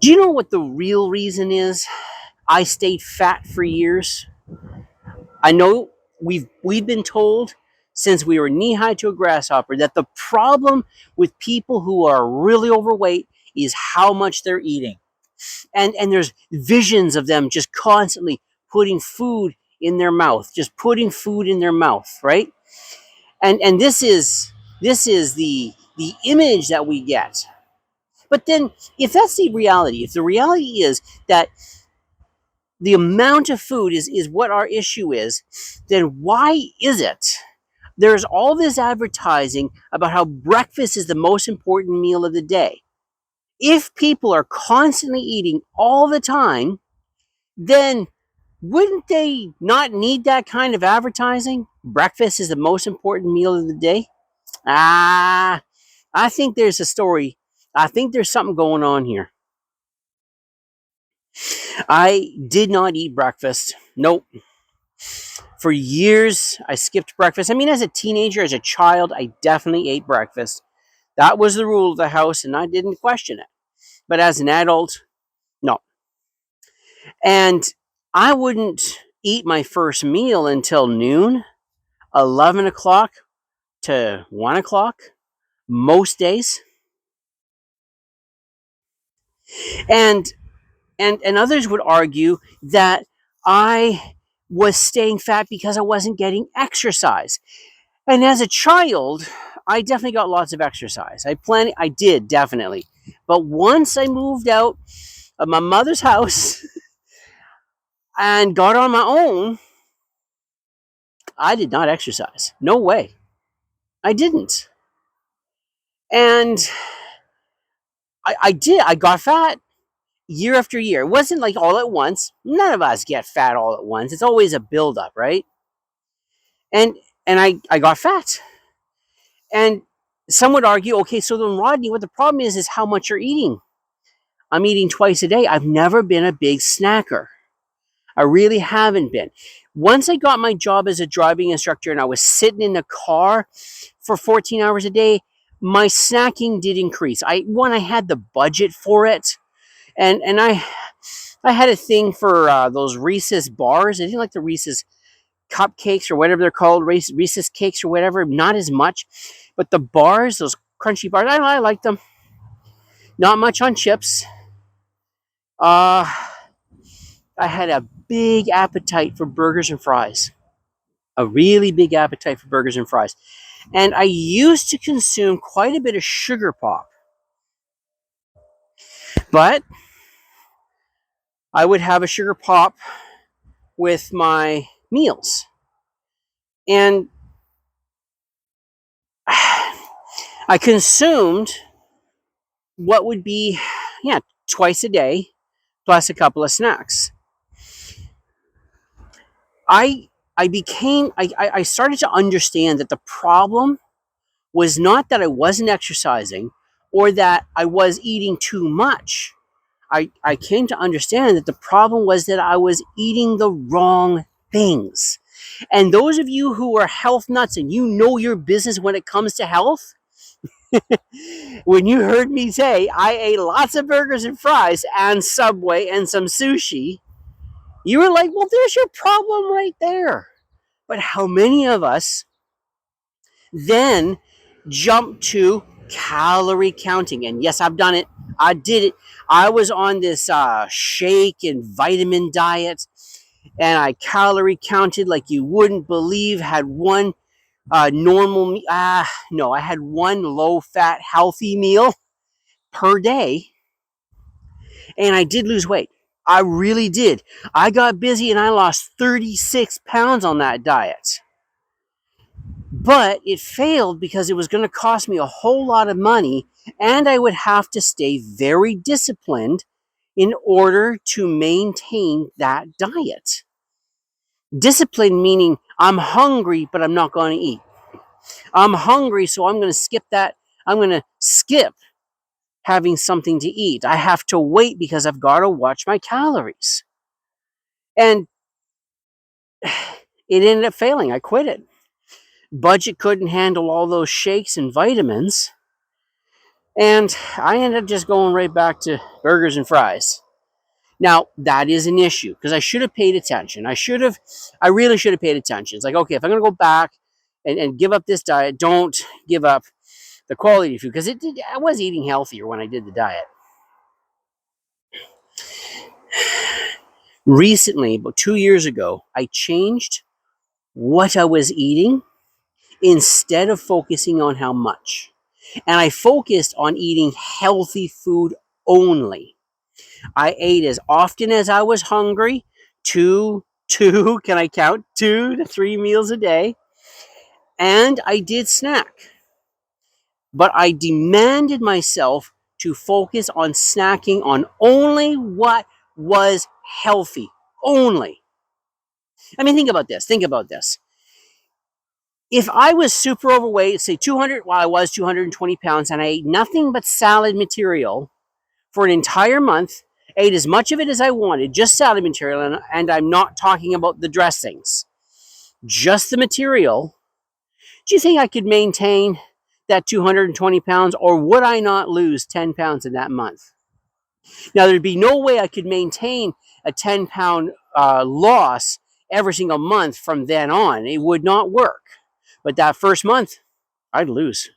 Do you know what the real reason is? I stayed fat for years. I know we've been told since we were knee high to a grasshopper that the problem with people who are really overweight is how much they're eating. And there's visions of them just constantly putting food in their mouth, just putting food in their mouth, right? And this is the image that we get. But then if that's the reality, if the reality is that the amount of food is what our issue is, then why is it there's all this advertising about how breakfast is the most important meal of the day? If people are constantly eating all the time, then wouldn't they not need that kind of advertising? Breakfast is the most important meal of the day? Ah, I think there's a story. I think there's something going on here. I did not eat breakfast. Nope. For years, I skipped breakfast. I mean, as a teenager, as a child, I definitely ate breakfast. That was the rule of the house, and I didn't question it. But as an adult, no. And I wouldn't eat my first meal until noon, 11 o'clock to 1 o'clock, most days. And and others would argue that I was staying fat because I wasn't getting exercise. And as a child, I definitely got lots of exercise. I did definitely. But once I moved out of my mother's house and got on my own, I did not exercise. No way. I didn't. And I did. I got fat year after year. It wasn't like all at once. None of us get fat all at once. It's always a buildup, right? And I got fat. And some would argue, okay, so then Rodney, what the problem is how much you're eating. I'm eating twice a day. I've never been a big snacker. I really haven't been. Once I got my job as a driving instructor and I was sitting in the car for 14 hours a day, my snacking did increase. I had the budget for it, and I had a thing for those Reese's bars. I didn't like the Reese's cupcakes or whatever they're called, Reese's cakes or whatever. Not as much, but the bars, those crunchy bars, I like them. Not much on chips. Uh, I had a big appetite for burgers and fries. A really big appetite for burgers and fries. And I used to consume quite a bit of sugar pop. But I would have a sugar pop with my meals. And I consumed what would be, yeah, twice a day plus a couple of snacks. I I started to understand that the problem was not that I wasn't exercising or that I was eating too much. I came to understand that the problem was that I was eating the wrong things. And those of you who are health nuts and you know your business when it comes to health, when you heard me say I ate lots of burgers and fries and Subway and some sushi, you were like, well, there's your problem right there. But how many of us then jump to calorie counting? And yes, I've done it. I did it. I was on this shake and vitamin diet, and I calorie counted like you wouldn't believe. Had one normal, no, I had one low fat, healthy meal per day, and I did lose weight. I really did. I got busy and I lost 36 pounds on that diet. But it failed because it was going to cost me a whole lot of money, and I would have to stay very disciplined in order to maintain that diet. Discipline meaning I'm hungry, but I'm not going to eat. I'm hungry, so I'm going to skip that. I'm going to skip having something to eat. I have to wait because I've got to watch my calories. And it ended up failing. I quit it. Budget couldn't handle all those shakes and vitamins. And I ended up just going right back to burgers and fries. Now, that is an issue because I should have paid attention. I really should have paid attention. It's like, okay, if I'm going to go back and give up this diet, don't give up the quality of food because I was eating healthier when I did the diet. Recently, about 2 years ago, I changed what I was eating instead of focusing on how much. And I focused on eating healthy food only. I ate as often as I was hungry, can I count? 2 to 3 meals a day. And I did snack. But I demanded myself to focus on snacking on only what was healthy. Only. I mean, think about this. Think about this. If I was super overweight, say 200, well, I was 220 pounds, and I ate nothing but salad material for an entire month, ate as much of it as I wanted, just salad material, and I'm not talking about the dressings, just the material, do you think I could maintain that 220 pounds, or would I not lose 10 pounds in that month? Now, there'd be no way I could maintain a 10-pound loss every single month from then on. It would not work. But that first month, I'd lose.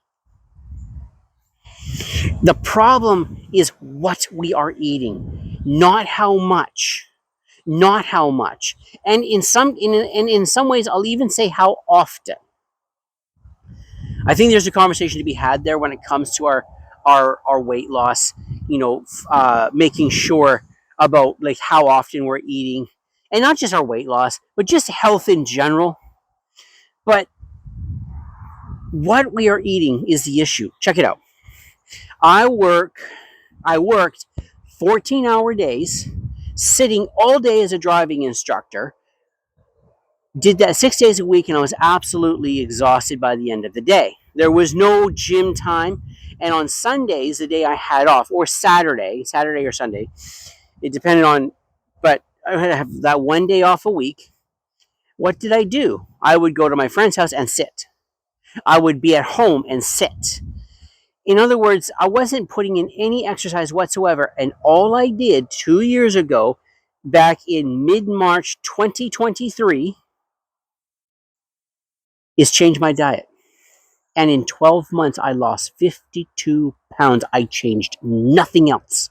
The problem is what we are eating, not how much. Not how much. And in some ways, I'll even say how often. I think there's a conversation to be had there when it comes to our weight loss. Making sure about like how often we're eating, and not just our weight loss, but just health in general. But what we are eating is the issue. Check it out. I worked 14-hour days, sitting all day as a driving instructor. Did that 6 days a week, and I was absolutely exhausted by the end of the day. There was no gym time, and on Sundays, the day I had off, or Saturday or Sunday, it depended on, but I would have that one day off a week. What did I do? I would go to my friend's house and sit. I would be at home and sit. In other words, I wasn't putting in any exercise whatsoever. And all I did 2 years ago, back in mid-March 2023, is change my diet. And in 12 months, I lost 52 pounds. I changed nothing else.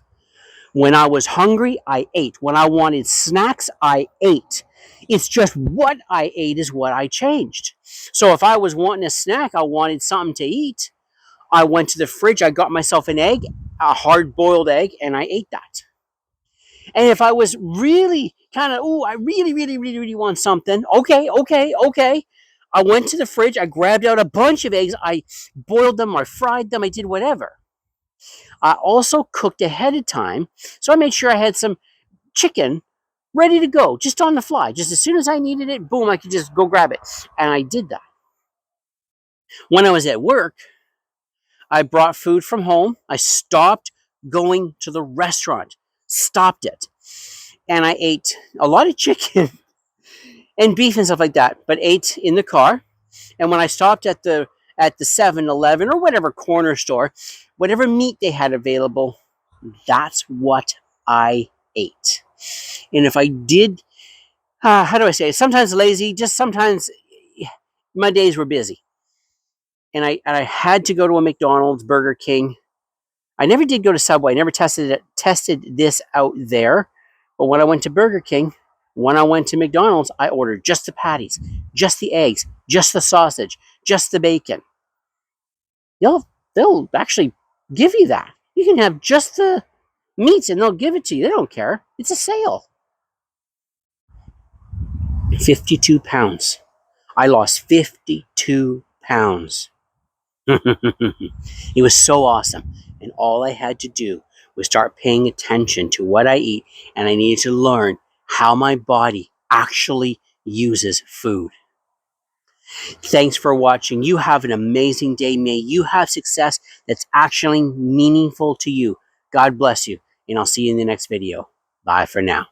When I was hungry, I ate. When I wanted snacks, I ate. It's just what I ate is what I changed. So if I was wanting a snack, I wanted something to eat, I went to the fridge, I got myself an egg, a hard-boiled egg, and I ate that. And if I was really kind of, I really, really, really, really want something, okay. I went to the fridge, I grabbed out a bunch of eggs, I boiled them, I fried them, I did whatever. I also cooked ahead of time, so I made sure I had some chicken ready to go, just on the fly. Just as soon as I needed it, boom, I could just go grab it. And I did that. When I was at work, I brought food from home. I stopped going to the restaurant, stopped it. And I ate a lot of chicken and beef and stuff like that, but ate in the car. And when I stopped at the 7-Eleven or whatever corner store, whatever meat they had available, that's what I ate. And if I did, how do I say it? Sometimes lazy, just sometimes my days were busy. And I had to go to a McDonald's, Burger King. I never did go to Subway. I never tested this out there. But when I went to Burger King, when I went to McDonald's, I ordered just the patties, just the eggs, just the sausage, just the bacon. They'll actually give you that. You can have just the meats and they'll give it to you. They don't care. It's a sale. 52 pounds. I lost 52 pounds. It was so awesome. And all I had to do was start paying attention to what I eat, and I needed to learn how my body actually uses food. Thanks for watching. You have an amazing day. May you have success that's actually meaningful to you. God bless you, and I'll see you in the next video. Bye for now.